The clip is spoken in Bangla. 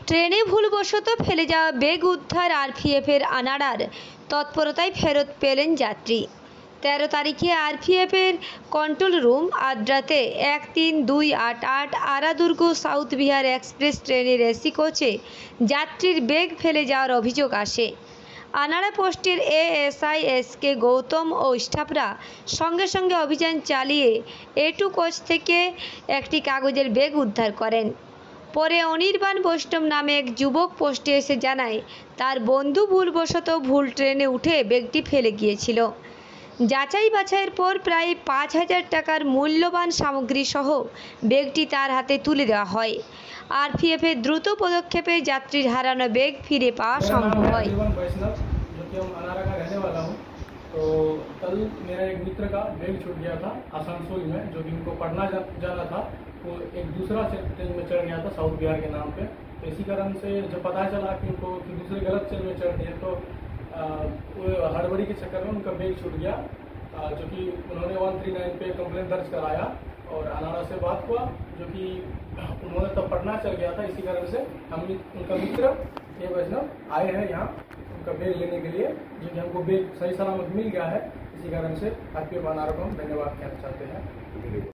ট্রেনে ভুলবশত ফেলে যাওয়া ব্যাগ উদ্ধার আরপিএফের আনাড়ার তৎপরতায় ফেরত পেলেন যাত্রী। 13 তারিখে আরপিএফের কন্ট্রোল রুম আদ্রাতে 13288 আরাদুর্গ সাউথ বিহার এক্সপ্রেস ট্রেনের এসি কোচে যাত্রীর ব্যাগ ফেলে যাওয়ার অভিযোগ আসে। আনাড়া পোস্টের এএসআই এসকে গৌতম ও স্টাফরা সঙ্গে সঙ্গে অভিযান চালিয়ে A2 কোচ থেকে একটি কাগজের ব্যাগ উদ্ধার করেন। পরে অনির্বাণ বৈষ্ণব নামে এক যুবক পোস্টে এসে জানায় তার বন্ধু ভুলবশত ভুল ট্রেনে উঠে ব্যাগটি ফেলে গিয়েছিল। যাচাই বাছাইয়ের পর প্রায় 5000 টাকার মূল্যবান সামগ্রী সহ ব্যাগটি তার হাতে তুলে দেওয়া হয়। আরপিএফের দ্রুত পদক্ষেপে যাত্রীর হারানো ব্যাগ ফিরে পাওয়া সম্ভব হয়। तो कल मेरा एक मित्र का बैग छूट गया था आसनसोल में, जो कि उनको पढ़ना जाना था। वो एक दूसरा ट्रेन में चढ़ गया था साउथ बिहार के नाम पे। तो इसी कारण से जब पता चला कि उनको कि दूसरे गलत ट्रेन में चढ़ दिए, तो हड़बड़ी के चक्कर में उनका बैग छूट गया, जो कि उन्होंने 139 पे कंप्लेन दर्ज कराया और अनाड़ा से बात हुआ, जो कि उन्होंने तब पटना चल गया था। इसी कारण से हम उनका मित्र ये वैष्णव आए हैं यहाँ उनका बैग लेने के लिए, जो कि हमको बैग सही सलामत मिल गया है। इसी कारण से आरपीएफ अनाड़ा को हम धन्यवाद कहना चाहते हैं।